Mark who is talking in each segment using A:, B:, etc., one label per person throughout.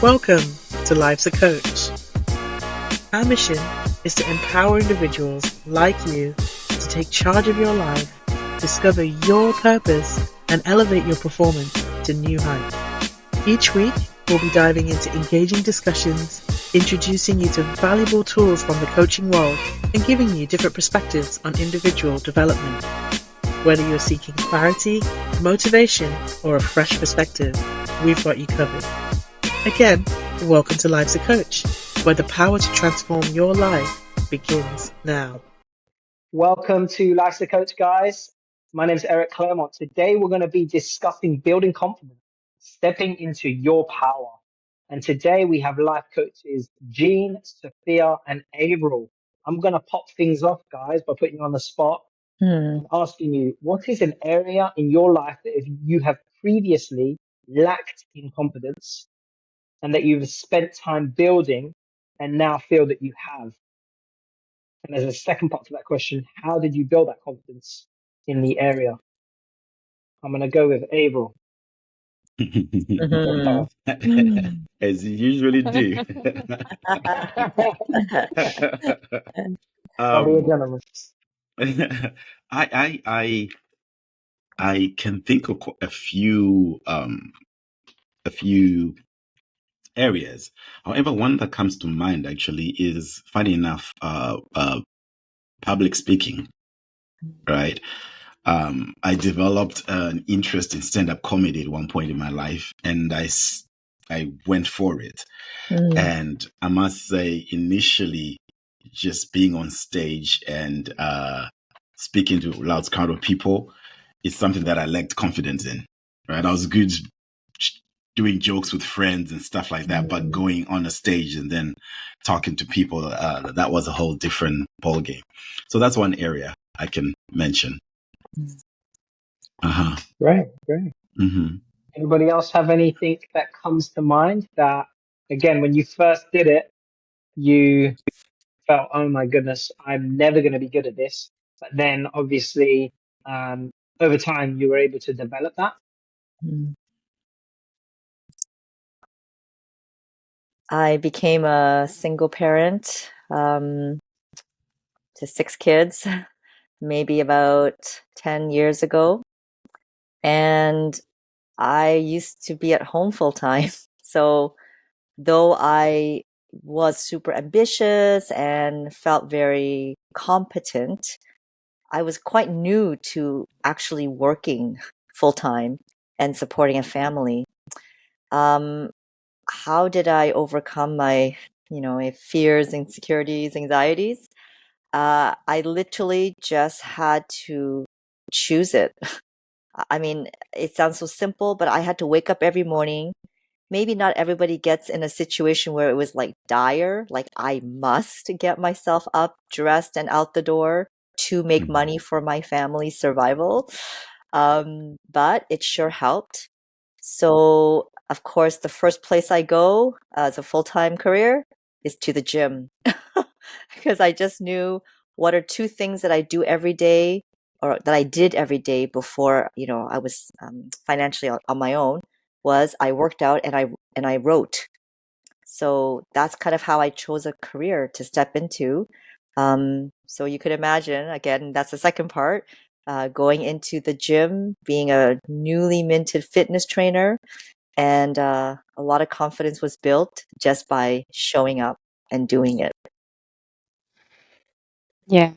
A: Welcome to Life's a Coach. Our mission is to empower individuals like you to take charge of your life, discover your purpose, and elevate your performance to new heights. Each week, we'll be diving into engaging discussions, introducing you to valuable tools from the coaching world, and giving you different perspectives on individual development. Whether you're seeking clarity, motivation, or a fresh perspective, we've got you covered. Again, welcome to Life's a Coach, where the power to transform your life begins now.
B: Welcome to Life's a Coach, guys. My name is Eric Claremont. Today, we're going to be discussing building confidence, stepping into your power. And today, we have life coaches Jean, Sophia, and Avril. I'm going to pop things off, guys, by putting you on the spot and asking you, what is an area in your life that if you have previously lacked in confidence and that you've spent time building and now feel that you have? And there's a second part to that question. How did you build that confidence in the area? I'm going to go with Avril.
C: As you usually do.
B: I'll be a gentleman.
C: I can think of a few areas. However, one that comes to mind actually is, funny enough, public speaking. Right. I developed an interest in stand-up comedy at one point in my life, and I went for it. And I must say, initially, just being on stage and speaking to a large crowd of people is something that I lacked confidence in. Right, I was good doing jokes with friends and stuff like that, but going on a stage and then talking to people, that was a whole different ballgame. So that's one area I can mention.
B: Great. Mm-hmm. Anybody else have anything that comes to mind that, again, when you first did it, you felt, oh my goodness, I'm never going to be good at this. But then obviously, over time, you were able to develop that?
D: I became a single parent to 6 kids, maybe about 10 years ago. And I used to be at home full time. So though I was super ambitious and felt very competent, I was quite new to actually working full time and supporting a family. How did I overcome my, fears, insecurities, anxieties? I literally just had to choose it. I mean, it sounds so simple, but I had to wake up every morning. Maybe not everybody gets in a situation where it was like dire, like I must get myself up, dressed, and out the door to make money for my family's survival. But it sure helped. So, of course, the first place I go as a full-time career is to the gym because I just knew what are 2 things that I do every day or that I did every day before, I was financially on my own was I worked out and I wrote. So that's kind of how I chose a career to step into. So you could imagine, again, that's the second part, going into the gym, being a newly minted fitness trainer, and a lot of confidence was built just by showing up and doing it.
E: Yeah,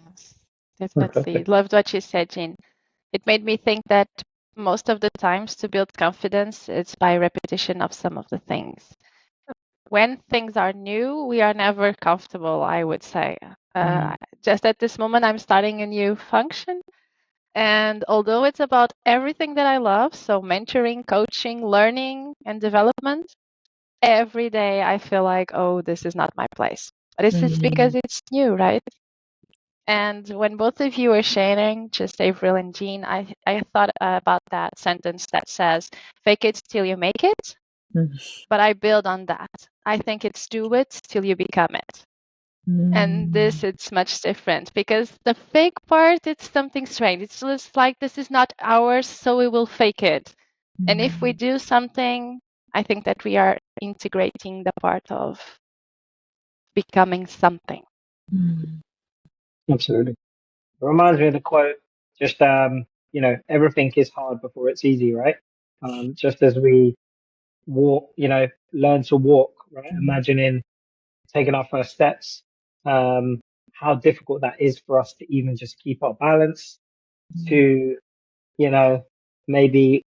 E: definitely. Loved what you said, Jean. It made me think that most of the times to build confidence, it's by repetition of some of the things. When things are new, we are never comfortable, I would say. Just at this moment, I'm starting a new function. And although it's about everything that I love, so mentoring, coaching, learning, and development, every day I feel like, oh, this is not my place. But it's just because it's new, right? And when both of you were sharing, just Avril and Jean, I thought about that sentence that says, fake it till you make it. But I build on that. I think it's do it till you become it. And this, it's much different because the fake part, it's something strange. It's just like, this is not ours, so we will fake it. And if we do something I think that we are integrating the part of becoming something.
B: Absolutely. It reminds me of the quote, just, everything is hard before it's easy, right? Just as we walk, learn to walk, right? Imagining taking our first steps, how difficult that is for us to even just keep our balance, to, maybe,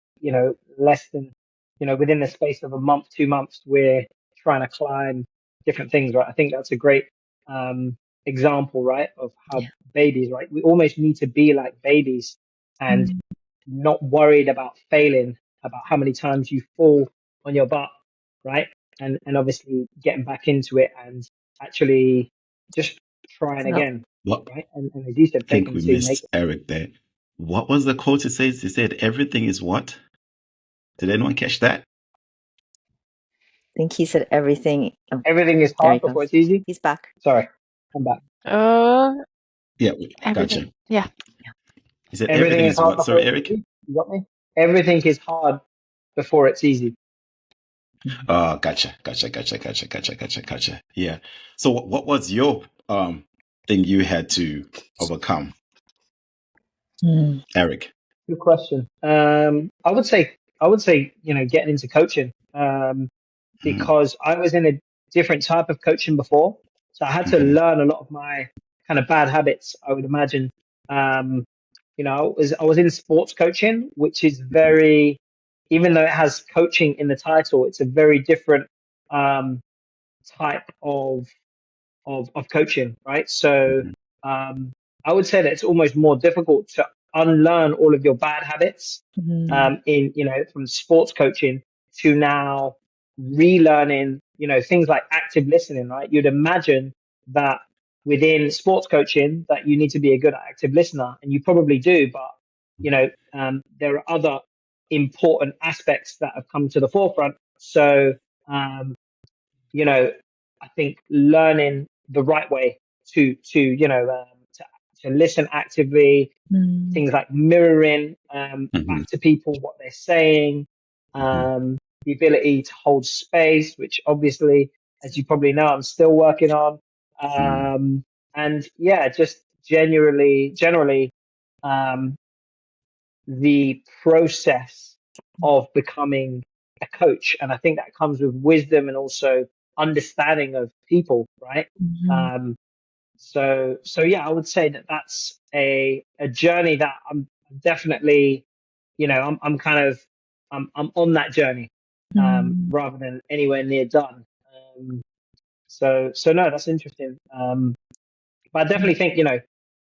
B: less than, within the space of a month, 2 months, we're trying to climb different things, right? I think that's a great, example, right? Of how babies, right? We almost need to be like babies and not worried about failing, about how many times you fall on your butt, right? And obviously getting back into it and actually just trying
D: Yep.
B: again,
C: What?
B: right? And as you said,
C: I think
B: taking
C: we
B: to make
C: missed Eric there. What was the quote he says? He said, everything is what? Did anyone catch that?
D: I think he said everything. Oh,
B: everything is
D: there
B: hard
D: he
B: before
D: goes.
B: it's easy.
D: He's back.
B: Sorry, I'm back.
C: Yeah,
E: Everything.
C: gotcha.
E: Yeah.
C: He said,
B: Everything
C: everything
B: is
C: is
B: hard
C: what?
B: before
C: Sorry,
B: it's
C: Eric?
B: easy. You got me? Everything is hard before it's easy.
C: Oh, gotcha. Yeah. So what was your thing you had to overcome, Eric?
B: Good question. I would say, getting into coaching, because I was in a different type of coaching before. So I had to learn a lot of my kind of bad habits, I would imagine. I was in sports coaching, which is very, even though it has coaching in the title, it's a very different, type of coaching, right? So, I would say that it's almost more difficult to unlearn all of your bad habits, from sports coaching to now relearning, things like active listening, right? You'd imagine that within sports coaching that you need to be a good active listener, and you probably do, but, there are other important aspects that have come to the forefront. So, um, I think learning the right way to listen actively, things like mirroring back to people what they're saying, the ability to hold space, which obviously, as you probably know, I'm still working on. And yeah, just generally, um, the process of becoming a coach. And I think that comes with wisdom and also understanding of people, right? So yeah, I would say that that's a journey that I'm definitely, I'm on that journey, rather than anywhere near done. So no, that's interesting. But I definitely think,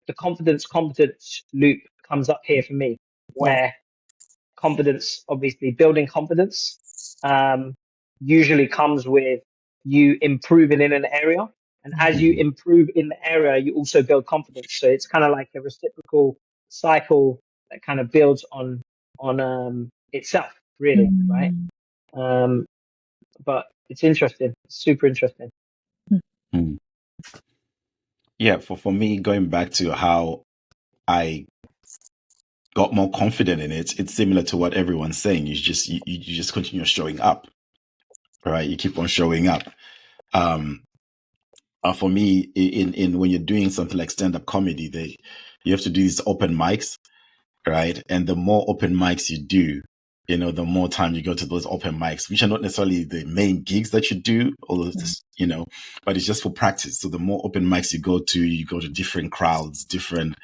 B: the confidence competence loop comes up here for me, where confidence, obviously building confidence, usually comes with you improving in an area. And as you improve in the area, you also build confidence. So it's kind of like a reciprocal cycle that kind of builds on itself, really, right? But it's interesting, super interesting.
C: Yeah, for me, going back to how I got more confident in it, it's similar to what everyone's saying. You just continue showing up, right? You keep on showing up. For me, in when you're doing something like stand-up comedy, you have to do these open mics, right? And the more open mics you do, the more time you go to those open mics, which are not necessarily the main gigs that you do, although but it's just for practice. So the more open mics you go to different crowds, different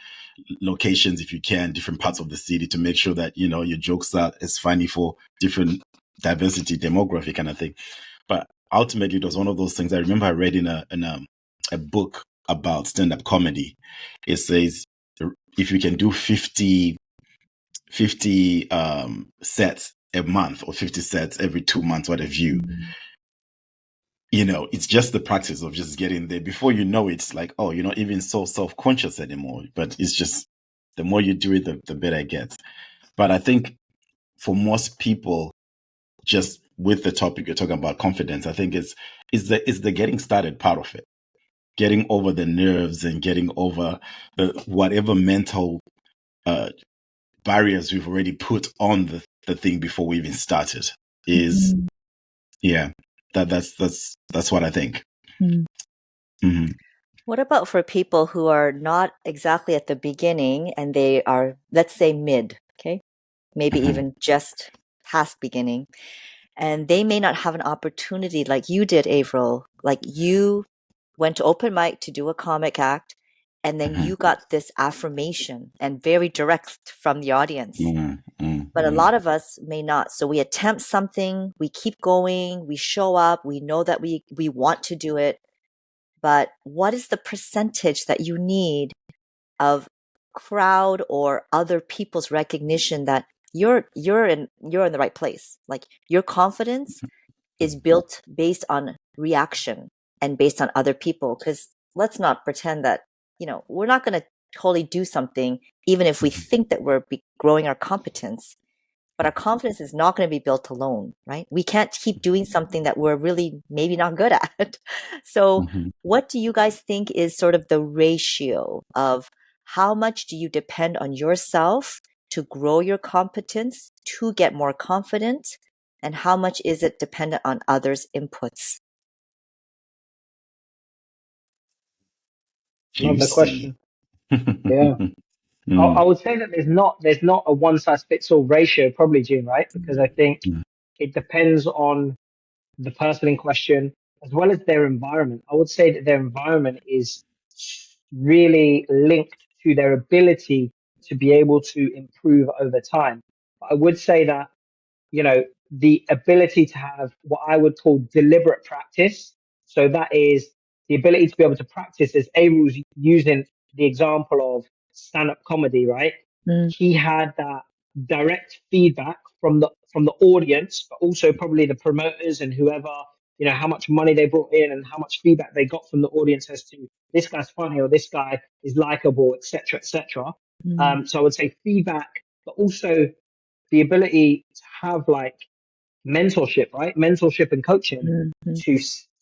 C: locations, if you can, different parts of the city, to make sure that, your jokes are as funny for different diversity, demographic kind of thing. But ultimately, it was one of those things. I remember I read in a book about stand-up comedy. It says, if you can do 50 sets a month or 50 sets every 2 months, what have you, it's just the practice of just getting there. Before you know it, it's like, oh, you're not even so self-conscious anymore. But it's just, the more you do it, the better it gets. But I think for most people, just with the topic you're talking about, confidence, I think it's the getting started part of it. Getting over the nerves and getting over the whatever mental barriers we've already put on the thing before we even started is Yeah, that's what I think.
D: Mm.
C: Hmm.
D: What about for people who are not exactly at the beginning and they are, let's say, mid, okay? Maybe
C: Mhm.
D: even just past beginning. And they may not have an opportunity like you did, Avril. Like you went to open mic to do a comic act, and then
C: Mhm.
D: you got this affirmation and very direct from the audience. But a
C: Mhm.
D: lot of us may not. So we attempt something, we keep going, we show up, we know that we want to do it. But what is the percentage that you need of crowd or other people's recognition that you're in the right place? Like your confidence is built based on reaction and based on other people. Because let's not pretend that, we're not going to totally do something, even if we think that we're growing our competence. But our confidence is not going to be built alone, right? We can't keep doing something that we're really maybe not good at. So,
C: Mhm.
D: what do you guys think is sort of the ratio of how much do you depend on yourself to grow your competence, to get more confident? And how much is it dependent on others' inputs?
B: Love the
C: Juicy.
B: question. Yeah. I would say that there's not a one size fits all ratio, probably, June, right? Because I think
C: Mm.
B: it depends on the person in question as well as their environment. I would say that their environment is really linked to their ability to be able to improve over time. I would say that, the ability to have what I would call deliberate practice. So that is the ability to be able to practice, as Abel's using the example of stand-up comedy, right?
D: Mm,
B: He had that direct feedback from the audience, but also probably the promoters and whoever, how much money they brought in and how much feedback they got from the audience as to this guy's funny or this guy is likable, etc., etc.
D: mm,
B: So I would say feedback, but also the ability to have like mentorship, right? Mentorship and coaching
D: mm, mm,
B: to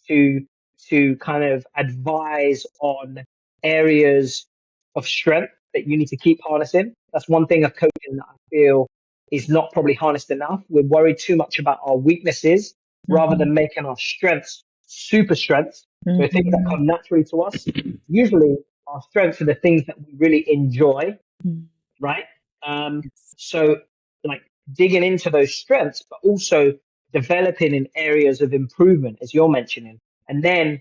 B: to to kind of advise on areas of strength that you need to keep harnessing. That's one thing of coaching that I feel is not probably harnessed enough. We're worried too much about our weaknesses rather
D: mhm,
B: than making our strengths super strengths. So things that
D: mhm,
B: come naturally to us. Usually our strengths are the things that we really enjoy,
D: mm.
B: right?
D: Yes.
B: So like digging into those strengths, but also developing in areas of improvement, as you're mentioning, and then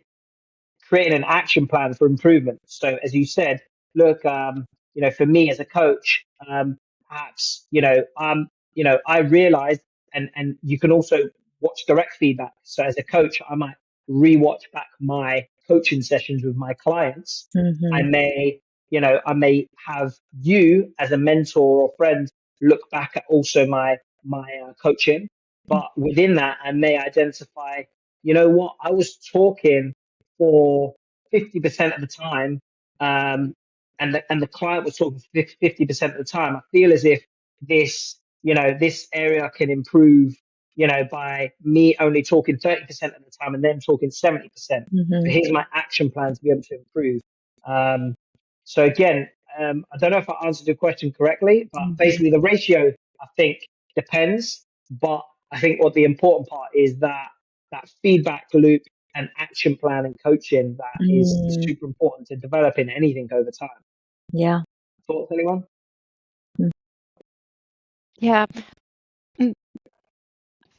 B: creating an action plan for improvement. So as you said, look, for me as a coach, perhaps, I realized, and you can also watch direct feedback. So as a coach, I might rewatch back my coaching sessions with my clients. I
D: Mhm,
B: may, I may have you as a mentor or friend look back at also my coaching, but within that, I may identify, what I was talking for 50% of the time, and the client was talking 50% of the time. I feel as if this area can improve, by me only talking 30% of the time and then talking 70%. So
D: mhm,
B: here's my action plan to be able to improve. Um, so again, I don't know if I answered your question correctly, but
D: mhm,
B: basically the ratio, I think, depends. But I think what the important part is that feedback loop and action plan and coaching that is
D: mm.
B: super important to develop in anything over time.
D: Yeah.
B: Thoughts, anyone?
D: Mm,
E: Yeah. Mm,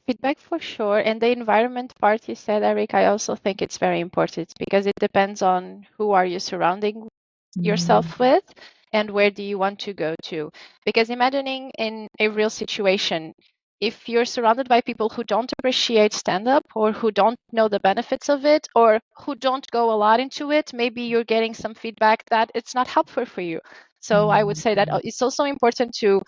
E: Feedback for sure. And the environment part you said, Eric, I also think it's very important because it depends on who are you surrounding
D: mm,
E: yourself with and where do you want to go to. Because imagining in a real situation, if you're surrounded by people who don't appreciate stand-up or who don't know the benefits of it or who don't go a lot into it, maybe you're getting some feedback that it's not helpful for you. So I would say that
D: mm,
E: it's also important to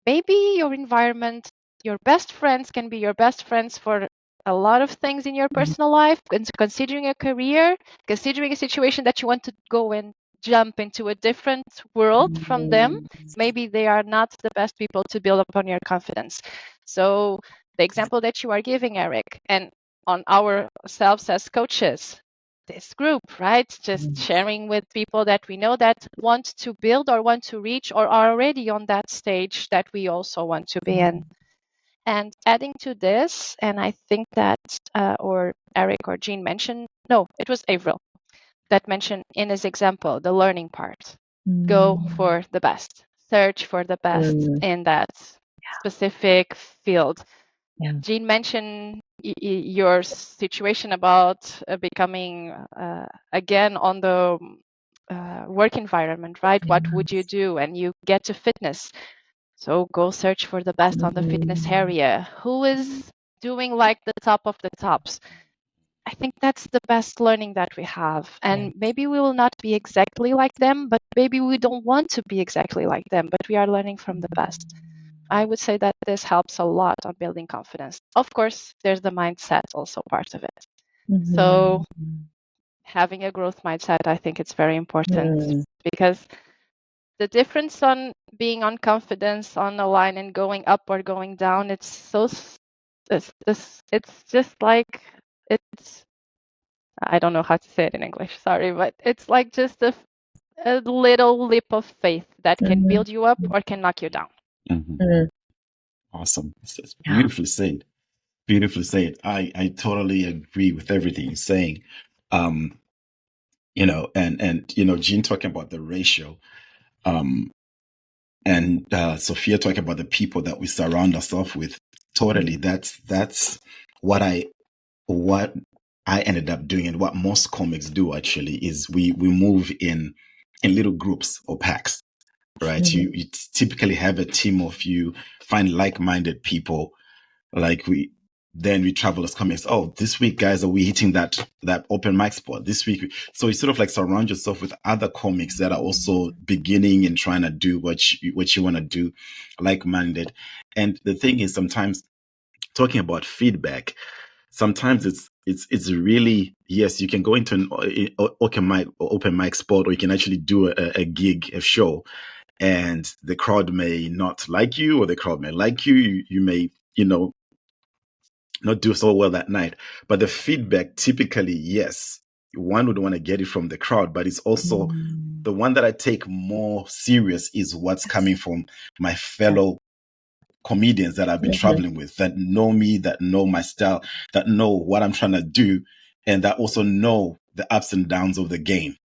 E: maybe your environment, your best friends can be your best friends for a lot of things in your
D: mm,
E: personal life, considering a career, considering a situation that you want to go and jump into a different world from them.
D: mm,
E: Maybe they are not the best people to build upon your confidence. So the example that you are giving, Eric, and on ourselves as coaches, this group, right? Just
D: mm,
E: sharing with people that we know that want to build or want to reach or are already on that stage that we also want to be in. And adding to this, and I think that, or Eric or Jean mentioned, no, it was Avril that mentioned in his example, the learning part. Go for the best, search for the best in that specific field.
D: Yeah.
E: Jean mentioned your situation about becoming again on the work environment, right? What would you do? And you get to fitness. So go search for the best on the fitness area. Who is doing like the top of the tops? I think that's the best learning that we have. And maybe we will not be exactly like them, but maybe we don't want to be exactly like them, but we are learning from the best. I would say that this helps a lot on building confidence. Of course, there's the mindset also part of it. So having a growth mindset, I think it's very important because the difference on being on confidence on a line and going up or going down, it's just like, it's, I don't know how to say it in English, sorry, but it's like just a little leap of faith that can build you up or can knock you down.
C: Awesome. It's beautifully said. Beautifully said. I totally agree with everything you're saying. You know, and you know, Jean talking about the ratio, and Sophia talking about the people that we surround ourselves with. Totally, that's what I ended up doing, and what most comics do actually is we move in little groups or packs, right? You typically have a team of you, find like-minded people, like we travel as comics. Oh, this week, guys, are we hitting that open mic spot this week? So you sort of like surround yourself with other comics that are also beginning and trying to do what you want to do, like-minded. And the thing is, sometimes talking about feedback, sometimes it's really, yes, you can go into an open mic spot, or you can actually do a gig, a show, and the crowd may not like you, or the crowd may like you. You may, you know, not do so well that night. But the feedback, typically, yes, one would want to get it from the crowd, but it's also the one that I take more serious is what's coming from my fellow comedians that I've been traveling with, that know me, that know my style, that know what I'm trying to do, and that also know the ups and downs of the game.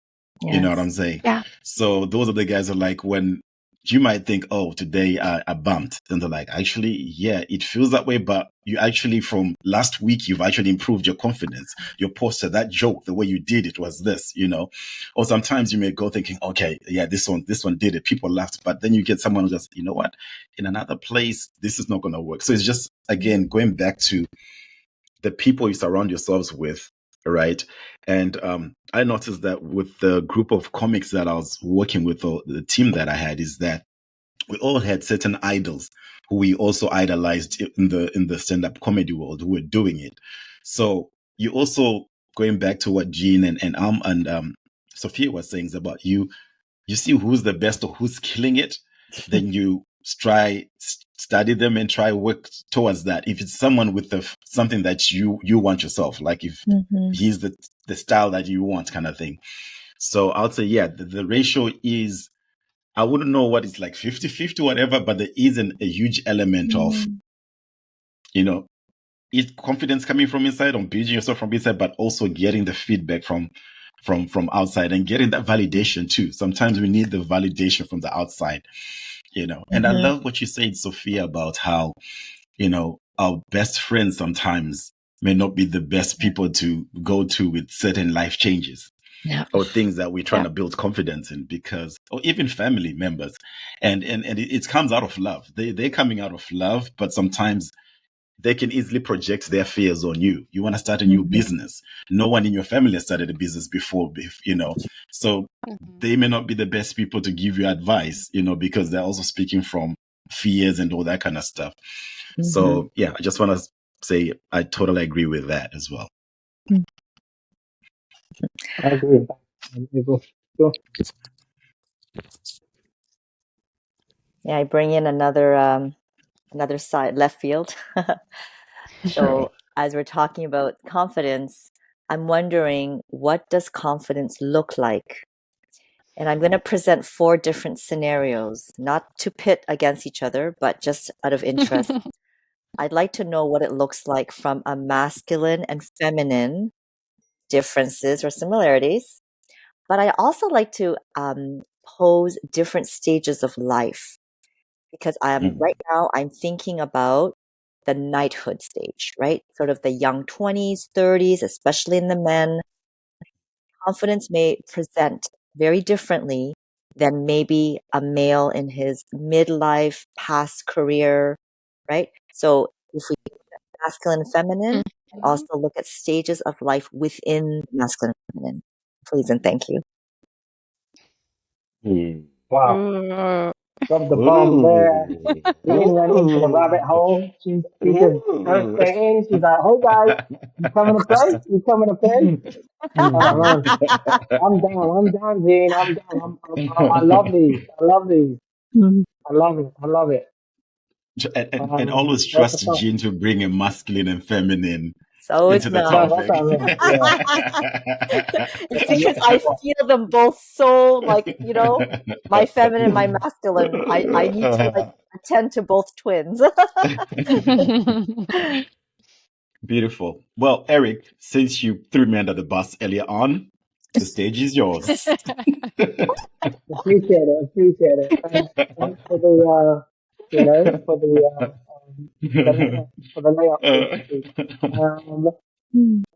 C: You know what I'm saying?
E: Yeah.
C: So those are the guys who are like, when you might think, oh, today I bumped. And they're like, actually, yeah, it feels that way. But you actually, from last week, you've actually improved your confidence. Your posture, that joke, the way you did it was this, you know. Or sometimes you may go thinking, okay, yeah, this one did it. People laughed. But then you get someone who just, you know what, in another place, this is not going to work. So it's just, again, going back to the people you surround yourselves with. Right. And I noticed that with the group of comics that I was working with, or the team that I had, is that we all had certain idols who we also idolized in the stand-up comedy world, who were doing it. So you also, going back to what Jean and Sophia was saying, is about you see who's the best or who's killing it, then you study them and try work towards that. If it's someone with something that you want yourself, like if he's the style that you want, kind of thing. So I'll say, yeah, the ratio is, I wouldn't know what it's like 50-50, whatever, but there isn't a huge element of, you know, confidence coming from inside, on building yourself from inside, but also getting the feedback from outside and getting that validation too. Sometimes we need the validation from the outside, you know. And I love what you said, Sophia, about how, you know, our best friends sometimes may not be the best people to go to with certain life changes. Or things that we're trying to build confidence in, because, or even family members, and it comes out of love. They're coming out of love, but sometimes they can easily project their fears on you. You want to start a new business. No one in your family has started a business before, you know. So they may not be the best people to give you advice, you know, because they're also speaking from fears and all that kind of stuff. So yeah, I just want to say I totally agree with that as well.
B: I agree with that. Sure.
D: Yeah, I bring in another side, left field. So as we're talking about confidence, I'm wondering, what does confidence look like? And I'm going to present 4 different scenarios, not to pit against each other, but just out of interest. I'd like to know what it looks like from a masculine and feminine differences or similarities. But I also like to pose different stages of life because right now I'm thinking about the knighthood stage, right? Sort of the young 20s, 30s, especially in the men. Confidence may present very differently than maybe a male in his midlife, past career, right? So if we look at masculine and feminine, also look at stages of life within masculine and feminine. Please and thank you.
B: Wow.
E: Ooh.
B: Dropped the bomb there. Jean went into the rabbit hole. She just dove straight in. She's like, "Hey guys, you coming to play? You coming to play?" Oh man, I'm down. I'm down, Jean. I'm down. I love these. I love these. I love it. I love it.
C: And always
B: That's a
C: trust
B: thought.
C: Jean to bring a masculine and feminine
D: So it's
C: into the
D: not.
B: No, that's
C: topic.
B: what I mean. Yeah.
D: It's because I feel them both so my feminine, my masculine. I need to attend to both twins.
C: Beautiful. Well, Eric, since you threw me under the bus earlier on, the stage is yours.
B: Appreciate it. Thanks for the for the layup. So to speak.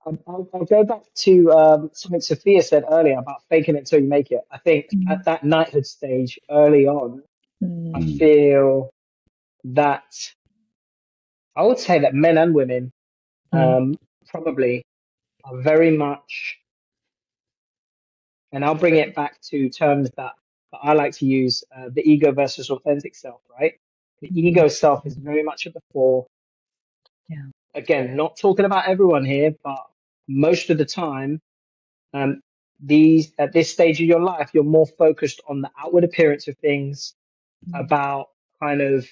B: I'll go back to something Sophia said earlier about faking it till you make it. I think at that knighthood stage early on, I feel that I would say that men and women probably are very much, and I'll bring it back to terms that I like to use, the ego versus authentic self, right? The ego self is very much at the fore.
D: Yeah.
B: Again, not talking about everyone here, but most of the time, at this stage of your life, you're more focused on the outward appearance of things, about kind of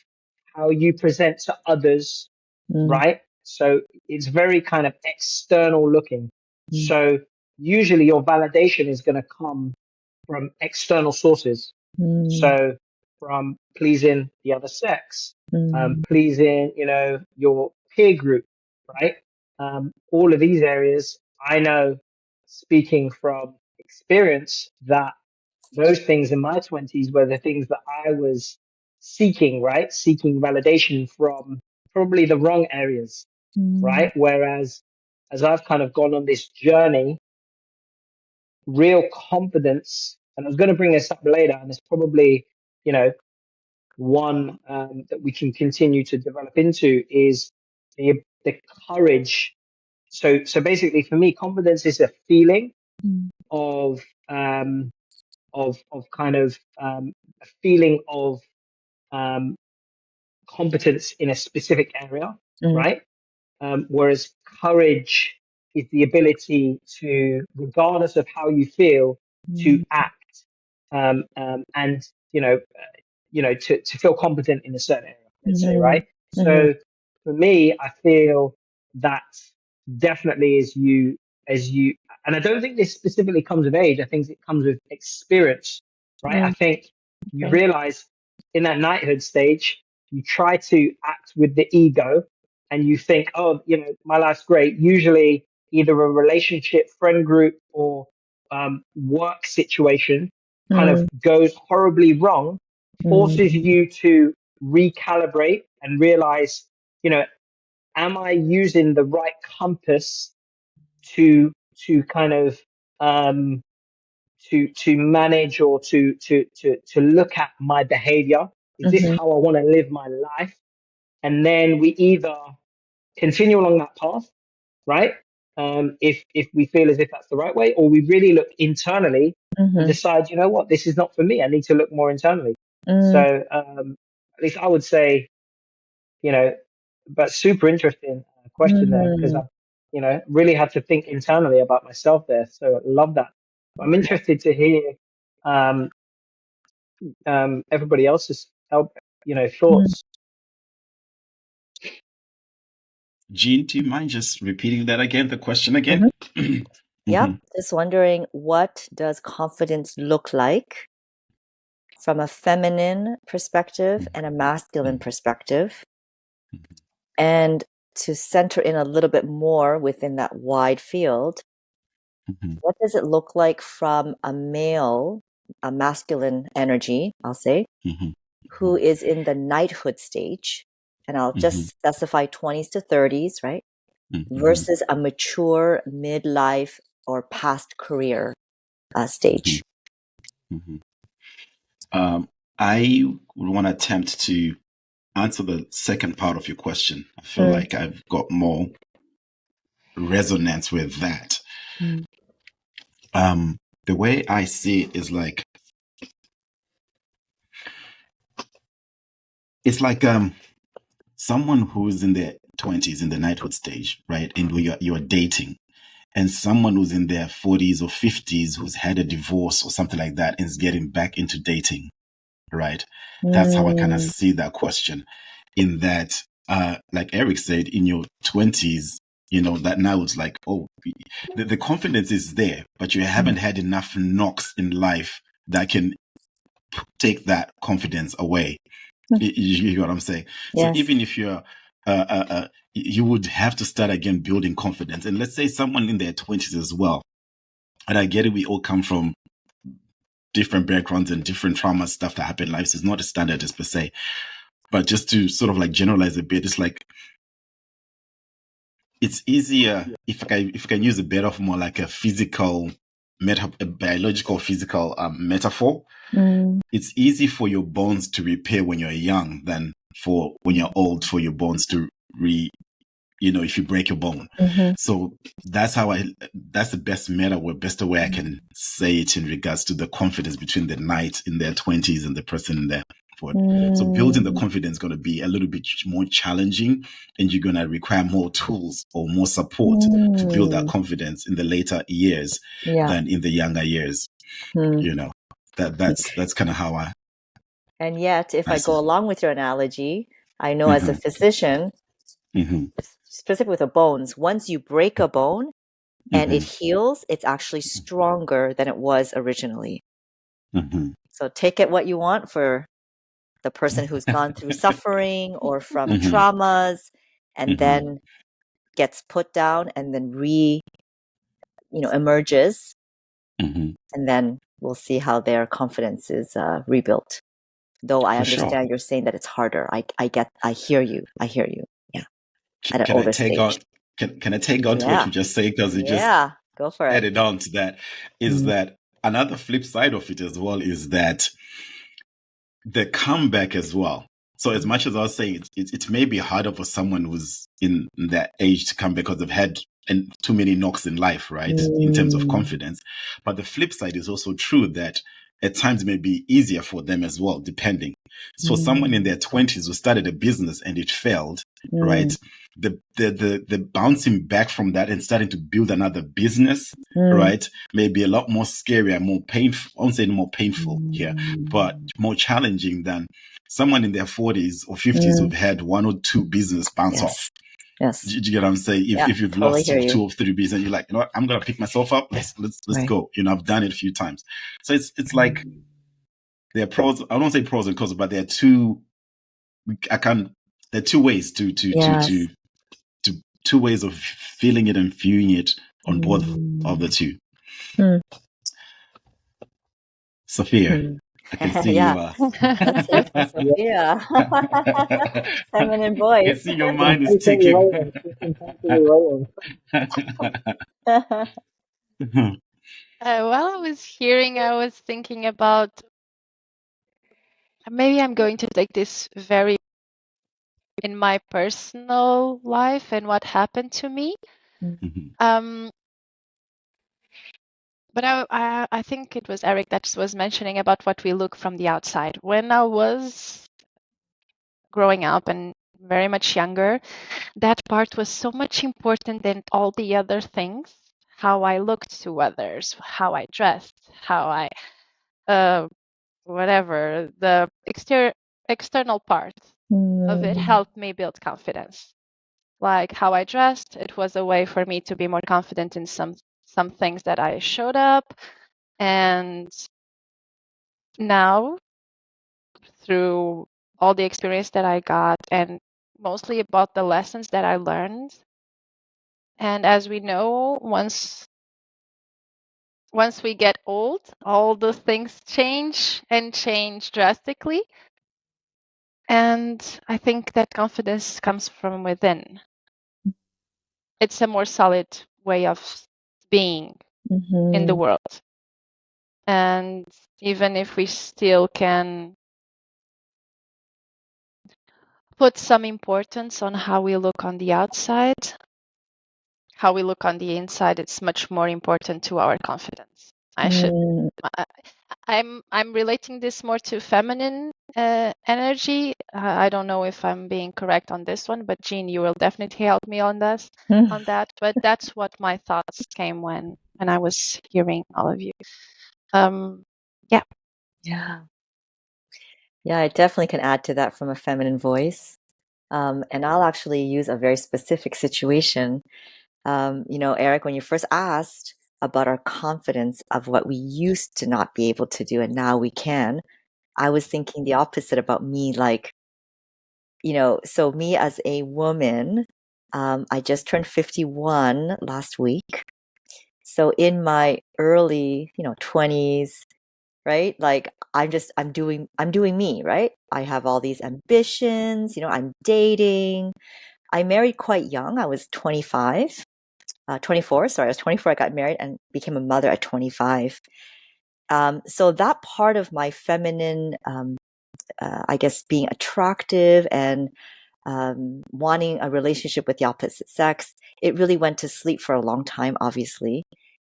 B: how you present to others, right? So it's very kind of external looking. So usually your validation is going to come from external sources. So from pleasing the other sex, pleasing, your peer group, right? All of these areas, I know, speaking from experience, that those things in my 20s were the things that I was seeking, right? Seeking validation from probably the wrong areas, right? Whereas as I've kind of gone on this journey, real confidence, and I was going to bring this up later, and it's probably, one that we can continue to develop into is the courage. So basically for me, confidence is a feeling of, kind of, a feeling of, competence in a specific area, right? Whereas courage is the ability to, regardless of how you feel, to act, and to feel competent in a certain area, let's say, right? So for me, I feel that definitely as you, and I don't think this specifically comes with age. I think it comes with experience, right? I think you realize in that knighthood stage, you try to act with the ego and you think, oh, my life's great. Usually either a relationship, friend group, or work situation kind of goes horribly wrong, forces you to recalibrate and realize, am I using the right compass to kind of, to manage or to look at my behavior? Is this how I want to live my life? And then we either continue along that path, right? If we feel as if that's the right way, or we really look internally and decide, what, this is not for me. I need to look more internally. So, at least I would say, but super interesting question there, because I, really had to think internally about myself there. So I love that. I'm interested to hear, everybody else's thoughts.
C: Jean, do you mind just repeating that again, the question again?
D: Yep. Just wondering, what does confidence look like from a feminine perspective and a masculine perspective? And to center in a little bit more within that wide field, what does it look like from a male, a masculine energy, I'll say, who is in the knighthood stage, and I'll just specify 20s to 30s, right? Versus a mature midlife or past career stage.
C: I would want to attempt to answer the second part of your question. I feel like I've got more resonance with that. The way I see it is like, it's like someone who's in their 20s in the knighthood stage, right? And you're dating, and someone who's in their 40s or 50s who's had a divorce or something like that and is getting back into dating, right? That's how I kind of see that question. In that, like Eric said, in your 20s, you know, that now it's like, oh, the confidence is there, but you haven't had enough knocks in life that can take that confidence away. You know what I'm saying?
D: Yes.
C: So even if you're, you would have to start again building confidence. And let's say someone in their 20s as well. And I get it, we all come from different backgrounds and different trauma stuff that happened in life. So it's not a standard just per se. But just to sort of like generalize a bit, it's like, it's easier if I can use a bit of more like a physical, a biological physical metaphor. It's easy for your bones to repair when you're young than for when you're old for your bones to if you break your bone. So that's that's the best best way I can say it in regards to the confidence between the knight in their 20s and the person in their 40s. So building the confidence is going to be a little bit more challenging, and you're going to require more tools or more support to build that confidence in the later years than in the younger years. You know, that's kind of how I.
D: And yet, if I go along with your analogy, I know as a physician, specifically with the bones, once you break a bone and it heals, it's actually stronger than it was originally. So take it what you want for the person who's gone through suffering or from traumas, and then gets put down and then emerges, and then we'll see how their confidence is rebuilt. Though I understand you're saying that it's harder. I hear you. Yeah. At an older stage.
C: Can I take on to what you just say? Because it just
D: go for it.
C: Added on to that is that another flip side of it as well is that the comeback as well. So as much as I was saying, it may be harder for someone who's in that age to come back because they've had too many knocks in life, right? In terms of confidence. But the flip side is also true that at times it may be easier for them as well, depending. So someone in their 20s who started a business and it failed, right? The bouncing back from that and starting to build another business, right, may be a lot more scary and more painful. I won't say more painful here, but more challenging than someone in their 40s or 50s who've had one or two business bounce off.
D: Yes.
C: Do you get what I'm saying? If you've lost two or three business, you're like, you know what, I'm gonna pick myself up. Let's go. You know, I've done it a few times. So it's like there are pros. I don't say pros and cons, but there are two. There are two ways to two ways of feeling it and viewing it on both of the two. Sophia, I can see you.
D: Feminine voice.
C: I can see your mind is ticking.
E: While I was hearing, I was thinking about maybe I'm going to take this very in my personal life and what happened to me. But I think it was Eric that was mentioning about what we look from the outside. When I was growing up and very much younger, that part was so much important than all the other things. How I looked to others, how I dressed, how I, whatever, the external part of it helped me build confidence. Like how I dressed, it was a way for me to be more confident in some things that I showed up. And now, through all the experience that I got and mostly about the lessons that I learned. And as we know, once we get old, all those things change and change drastically. And I think that confidence comes from within. It's a more solid way of being in the world. And even if we still can put some importance on how we look on the outside, how we look on the inside, it's much more important to our confidence. I'm relating this more to feminine energy. I don't know if I'm being correct on this one, but Jean, you will definitely help me on this, on that. But that's what my thoughts came when I was hearing all of you. Yeah.
D: Yeah, I definitely can add to that from a feminine voice. And I'll actually use a very specific situation. Eric, when you first asked about our confidence of what we used to not be able to do and now we can, I was thinking the opposite about me. Like, so me as a woman, I just turned 51 last week. So in my early, 20s, right? Like I'm doing me, right? I have all these ambitions, I'm dating. I married quite young. I was 24, sorry, I was 24. I got married and became a mother at 25. So that part of my feminine, I guess, being attractive and wanting a relationship with the opposite sex, it really went to sleep for a long time, obviously.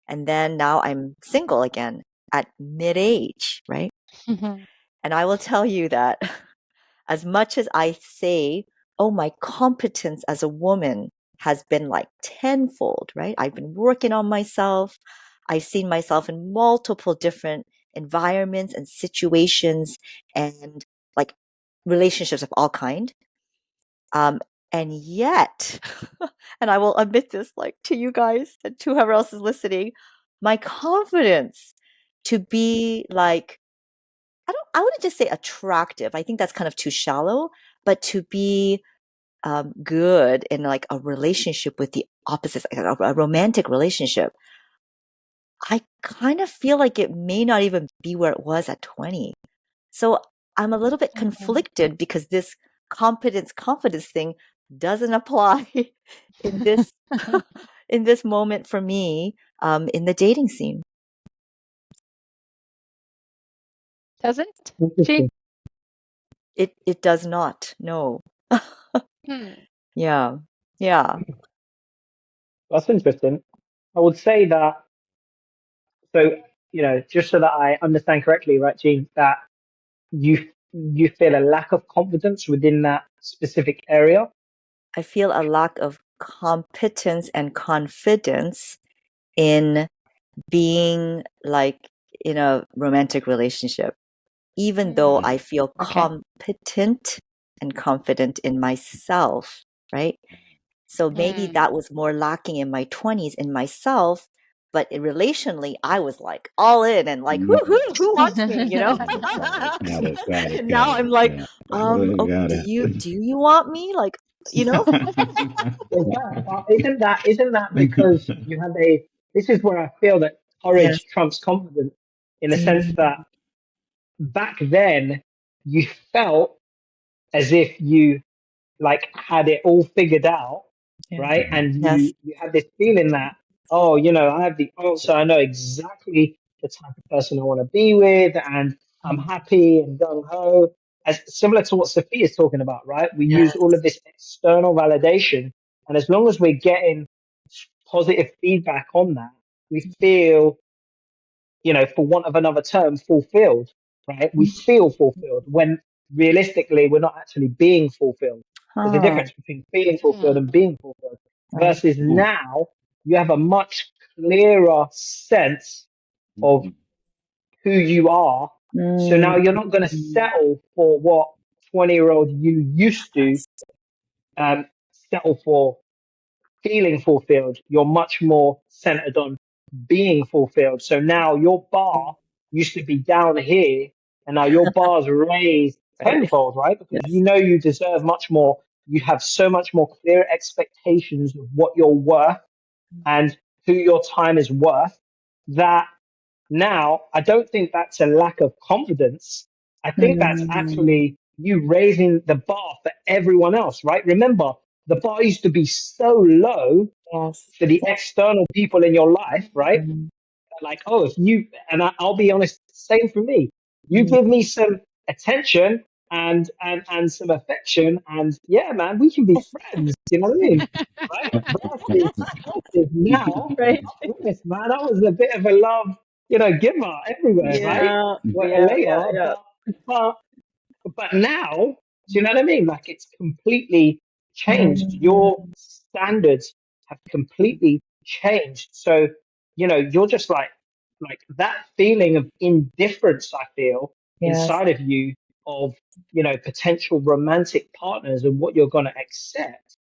D: And then now I'm single again at mid-age, right? And I will tell you that as much as I say, oh, my competence as a woman has been like tenfold, right? I've been working on myself. I've seen myself in multiple different environments and situations and like relationships of all kind. And yet, and I will admit this like to you guys and to whoever else is listening, my confidence to be like, I wouldn't just say attractive. I think that's kind of too shallow, but to be good in like a relationship with the opposite, a romantic relationship, I kind of feel like it may not even be where it was at 20. So I'm a little bit conflicted because this confidence thing doesn't apply in this in this moment for me in the dating scene.
E: Doesn't?
B: Interesting.
D: It does not. No. Yeah.
B: That's interesting. I would say that, so, just so that I understand correctly, right, Jean, that you feel a lack of confidence within that specific area.
D: I feel a lack of competence and confidence in being like in a romantic relationship, even though I feel competent and confident in myself, right? So maybe that was more lacking in my 20s in myself, but relationally, I was like all in and like, who wants me,
C: Got it.
D: Now I'm like,
C: Got
D: do
C: it.
D: you want me? Like,
B: Isn't that because you had this is where I feel that courage trumps confidence, in the sense that back then you felt as if you like had it all figured out, right? And you had this feeling that, oh, I have the answer. I know exactly the type of person I want to be with, and I'm happy and gung ho. As similar to what Sophie is talking about, right? We use all of this external validation, and as long as we're getting positive feedback on that, we feel, for want of another term, fulfilled, right? We feel fulfilled when realistically we're not actually being fulfilled. There's a difference between feeling fulfilled and being fulfilled. Versus now, you have a much clearer sense of who you are. So now you're not going to settle for what 20-year-old you used to settle for feeling fulfilled. You're much more centered on being fulfilled. So now your bar used to be down here, and now your bar's raised tenfold, right? Because you know you deserve much more you have so much more clear expectations of what you're worth and who your time is worth, that now I don't think that's a lack of confidence. I think that's actually you raising the bar for everyone else, right? Remember, the bar used to be so low
D: Yes.
B: for the external people in your life, right?
D: Mm.
B: Like, oh, if you, and I'll be honest, same for me. You give me some attention and some affection, and yeah, man, we can be friends. You know what I mean? Right? Versus now,
D: Right.
B: I'll be honest, man, I was a bit of a love, giver everywhere, right?
D: Yeah.
B: Well,
D: Yeah. Yeah.
B: later,
D: Yeah.
B: but now, do you know what I mean? Like it's completely changed. Your
D: Mm.
B: standards have completely changed. So, you're just like that feeling of indifference I feel
D: Yes.
B: inside of you of, potential romantic partners and what you're going to accept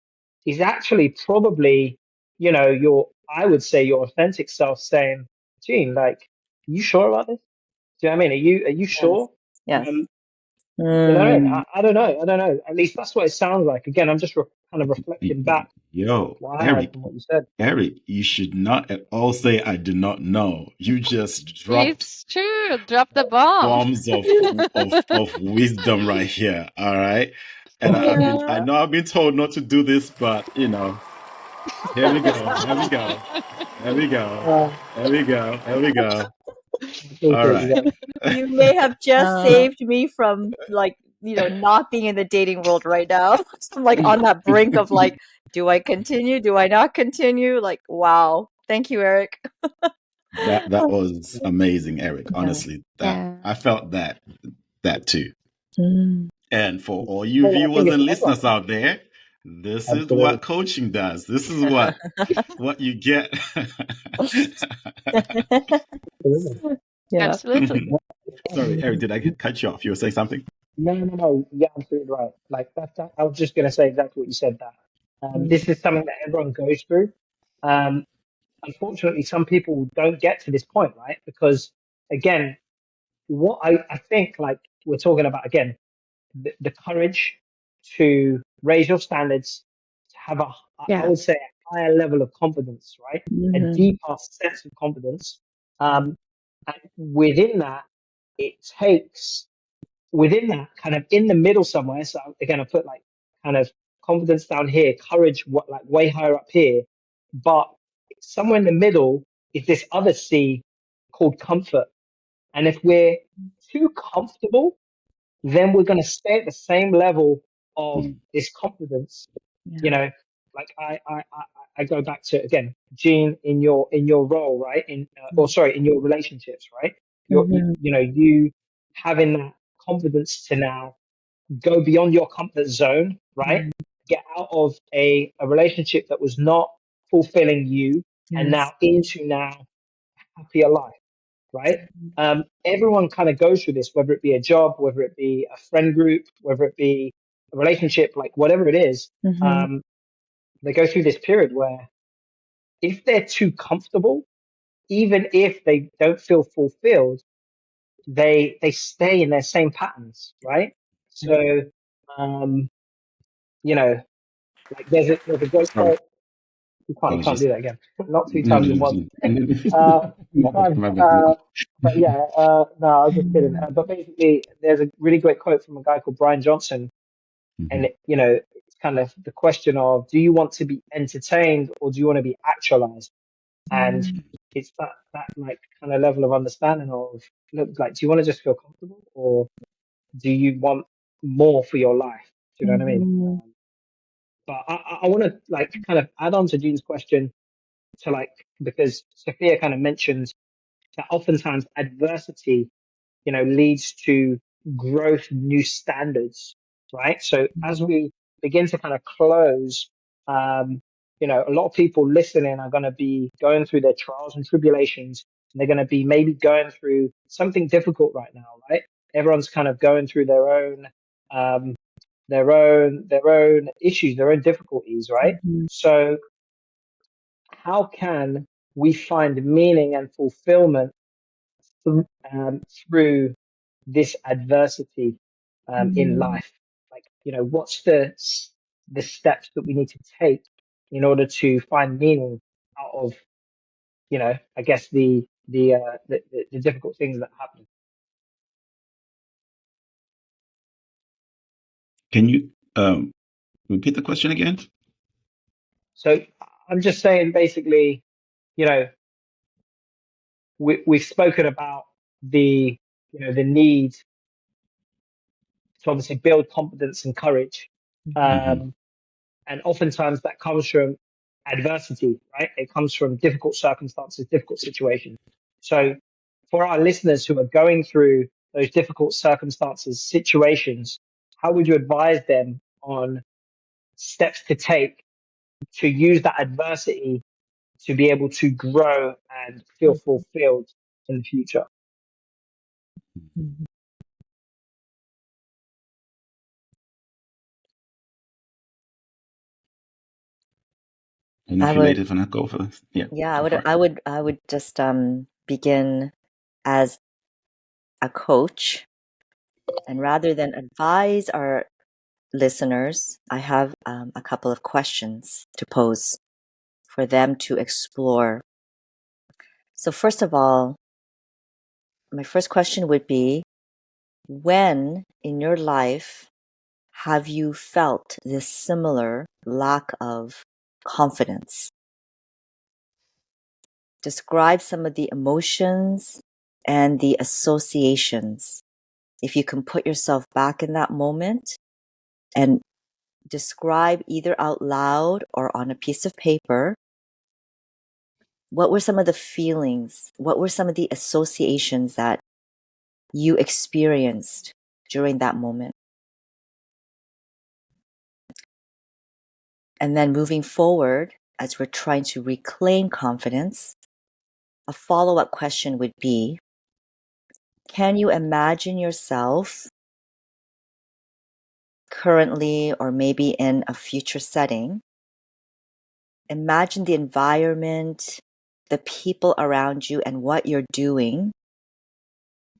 B: is actually probably, I would say your authentic self saying, Gene, like, you sure about this? Do you know what I mean? Are you
D: Yes.
B: sure?
D: Yes.
B: You know what I mean?
D: Mm.
B: I don't know. I don't know. At least that's what it sounds like. Again, I'm just kind of reflecting back
C: Yo,
B: what I heard
C: Eric,
B: from what you said.
C: Eric, you should not at all say I do not know. You just dropped
E: It's true. Drop the bomb.
C: bombs of wisdom right here. All right. And I
D: Yeah.
C: know I've been told not to do this, but here we go. Here we go. Here we go.
B: Uh,
C: Here we go. Here we go.
B: I
C: All
B: appreciate you
C: right.
B: guys.
D: You may have just
B: Uh,
D: saved me from like, not being in the dating world right now. I'm like on that brink of like, do I continue? Do I not continue? Like, wow. Thank you, Eric.
C: That was amazing, Eric.
D: Yeah.
C: Honestly, that
E: Yeah.
C: I felt that too.
D: Mm.
C: And for all you
B: well, I think
C: viewers
B: it's
C: and
B: everyone.
C: listeners out there, this is
B: Absolutely.
C: what coaching does. This is what you get.
B: Absolutely.
D: Yeah.
E: Absolutely.
C: Sorry, Eric, did I cut you off? You were saying something?
B: No. Yeah, absolutely right. Like that. I was just going to say exactly what you said. That this is something that everyone goes through. Um, Unfortunately, some people don't get to this point, right? Because again, what I think, like we're talking about again, the courage to raise your standards, to have I
E: Yeah.
B: would say, a higher level of confidence, right? A
D: Mhm.
B: deeper sense of confidence. And within that, it takes, within that kind of in the middle somewhere. So again, I put like kind of confidence down here, courage, what like way higher up here, but somewhere in the middle is this other C called comfort. And if we're too comfortable, then we're going to stay at the same level of this confidence.
D: Yeah.
B: You know, like I go back to again, Gene, in your role, right? Or sorry, in your relationships, right?
D: Mhm.
B: You having that confidence to now go beyond your comfort zone, right? Get out of a relationship that was not fulfilling you, and
D: Yes.
B: now into now happier life, right? Everyone kind of goes through this, whether it be a job, whether it be a friend group, whether it be a relationship, like whatever it is.
D: Mhm.
B: They go through this period where if they're too comfortable, even if they don't feel fulfilled, they stay in their same patterns, right? So, um, you know, like there's a great
C: Sorry,
B: quote. You can't
C: apologies.
B: do that again. Not two
C: No,
B: times
C: no,
B: in
C: no.
B: once. But,
C: My bad.
B: but yeah, no, I was just kidding. But basically, there's a really great quote from a guy called Brian Johnson, and
C: Mhm.
B: it's kind of the question of, do you want to be entertained or do you want to be actualized? And it's that like kind of level of understanding of, look, like, do you want to just feel comfortable or do you want more for your life? Do you know what I mean?
D: Mhm.
B: But I want to like kind of add on to Gene's question to like, because Sophia kind of mentioned that oftentimes adversity, leads to growth, new standards, right? So as we begin to kind of close, a lot of people listening are going to be going through their trials and tribulations, and they're going to be maybe going through something difficult right now, right? Everyone's kind of going through um, their own issues, their own difficulties, right?
D: Mhm.
B: So how can we find meaning and fulfillment through this adversity in
D: Mhm.
B: life? Like, what's the the steps that we need to take in order to find meaning out of, I guess the difficult things that happen.
C: Can you repeat the question again?
B: So I'm just saying, basically, we've spoken about the need to obviously build confidence and courage. And oftentimes that comes from adversity, right? It comes from difficult circumstances, difficult situations. So for our listeners who are going through those difficult circumstances, situations, how would you advise them on steps to take to use that adversity to be able to grow and feel fulfilled in the future?
C: And if you're late, if I not go for this,
D: I would just begin as a coach, and rather than advise our listeners, I have a couple of questions to pose for them to explore. So first of all, my first question would be, when in your life have you felt this similar lack of confidence? Describe some of the emotions and the associations. If you can put yourself back in that moment and describe either out loud or on a piece of paper, what were some of the feelings? What were some of the associations that you experienced during that moment? And then moving forward, as we're trying to reclaim confidence, a follow-up question would be, can you imagine yourself currently or maybe in a future setting? Imagine the environment, the people around you, and what you're doing,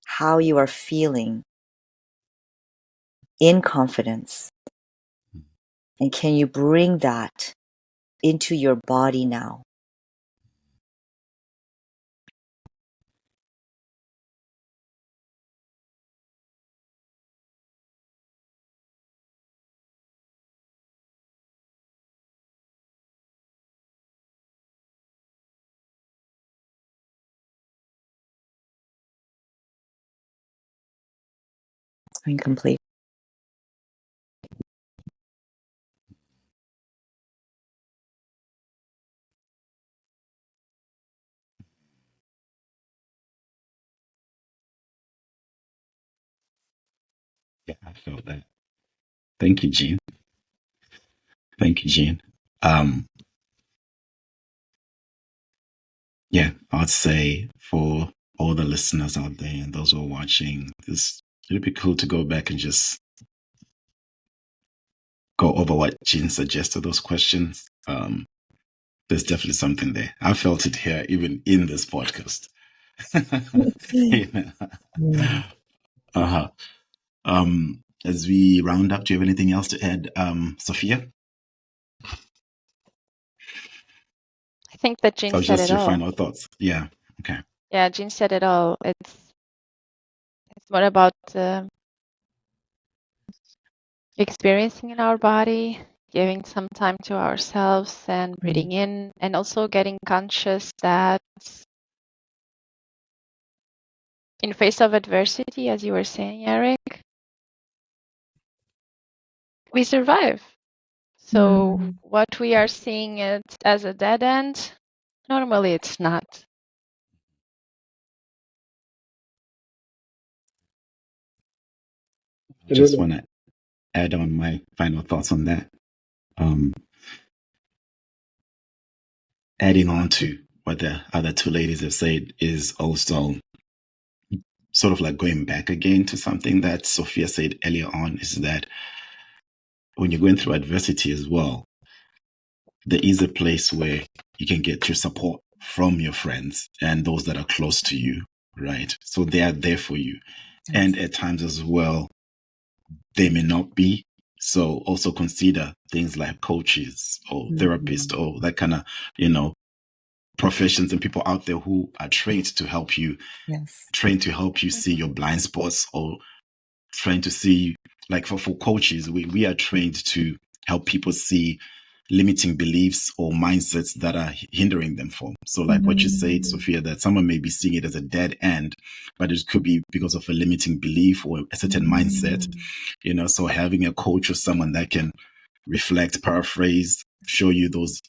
D: how you are feeling in confidence. And can you bring that into your body now? Incomplete.
C: Yeah, I felt that. Thank you, Jean. Thank you, Jean. Yeah, I'd say for all the listeners out there and those who are watching, it'd be cool to go back and just go over what Jean suggested, those questions. There's definitely something there. I felt it here, even in this podcast. As we round up, do you have anything else to add, Sophia?
E: I think that Jean said
C: just
E: it
C: your
E: all.
C: final thoughts. Yeah. Okay.
E: Yeah, Jean said it all. It's more about experiencing in our body, giving some time to ourselves and breathing in, and also getting conscious that in face of adversity, as you were saying, Eric, we survive. So what we are seeing it as a dead end, normally it's not.
C: I just want to add on my final thoughts on that. Adding on to what the other two ladies have said is also sort of like going back again to something that Sophia said earlier on, is that when you're going through adversity as well, there is a place where you can get your support from your friends and those that are close to you, right? So they are there for you. And at times as well, they may not be. So also consider things like coaches or therapists or that kind of, you know, professions and people out there who are trained to help you, trained to help you see your blind spots, or trained to see, like for coaches, we are trained to help people see limiting beliefs or mindsets that are hindering them from. So like what you said, Sophia, that someone may be seeing it as a dead end, but it could be because of a limiting belief or a certain mindset, you know. So having a coach or someone that can reflect, paraphrase, show you those,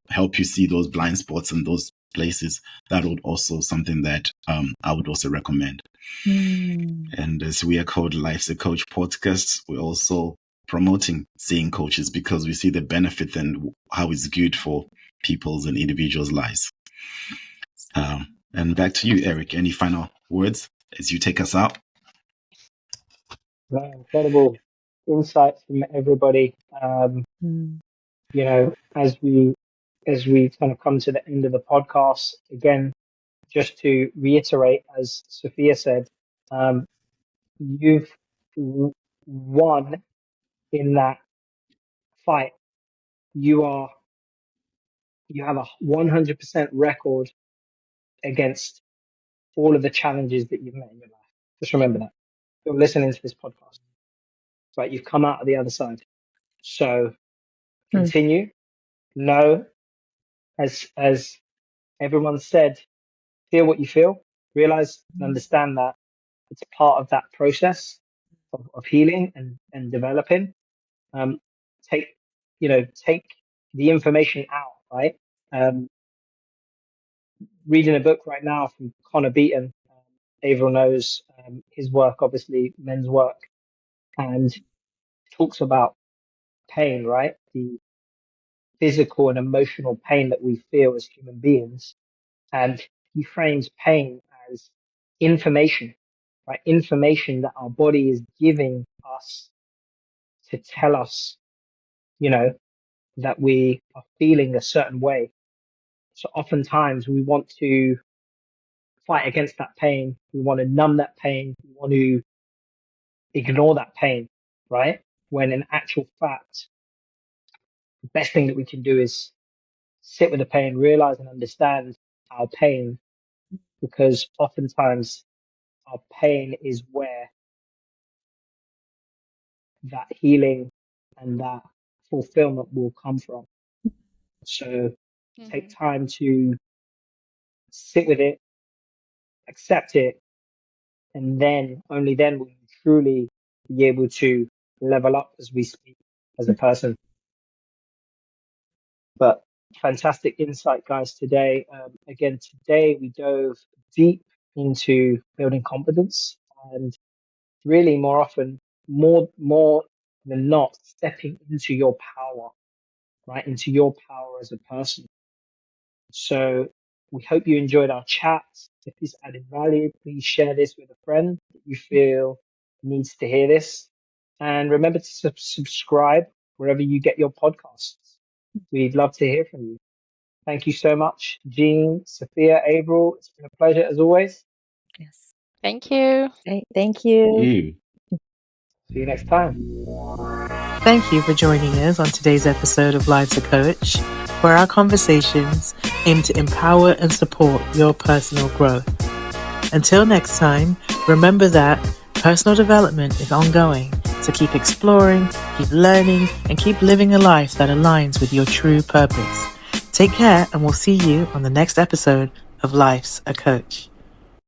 C: help you see those blind spots and those places, that would also something that I would also recommend. And as we are called Life's a Coach podcast, we're also promoting seeing coaches because we see the benefit and how it's good for people's and individuals' lives. And back to you, Eric. Any final words as you take us out?
B: Incredible insight from everybody. You know, as we kind of come to the end of the podcast, again, just to reiterate, as Sophia said, you've won in that fight. You have a 100% record against all of the challenges that you've met in your life. Just remember that. You're listening to this podcast, right? You've come out of the other side. So continue. Know, as everyone said, feel what you feel. Realize and understand that it's part of that process of healing and developing. Take the information out, right? Reading a book right now from Connor Beaton. Avril knows his work, obviously men's work, and talks about pain, right? The physical and emotional pain that we feel as human beings. And he frames pain as information, right? Information that our body is giving us to tell us, you know, that we are feeling a certain way. So oftentimes we want to fight against that pain. We want to numb that pain. We want to ignore that pain, right? When in actual fact, the best thing that we can do is sit with the pain, realize and understand our pain, because oftentimes our pain is where that healing and that fulfillment will come from. So take time to sit with it, accept it, and then only then will you truly be able to level up as we speak as a person. But fantastic insight, guys, today. Again, today we dove deep into building confidence and really more than not, stepping into your power, right? Into your power as a person. So we hope you enjoyed our chat. If this added value, please share this with a friend that you feel needs to hear this. And remember to subscribe wherever you get your podcasts. We'd love to hear from you. Thank you so much, Jean, Sophia, Avril. It's been a pleasure as always.
D: Yes.
E: Thank you.
D: Thank you.
B: See you next time.
A: Thank you for joining us on today's episode of Life's a Coach, where our conversations aim to empower and support your personal growth. Until next time, remember that personal development is ongoing, so keep exploring, keep learning, and keep living a life that aligns with your true purpose. Take care, and we'll see you on the next episode of Life's a Coach.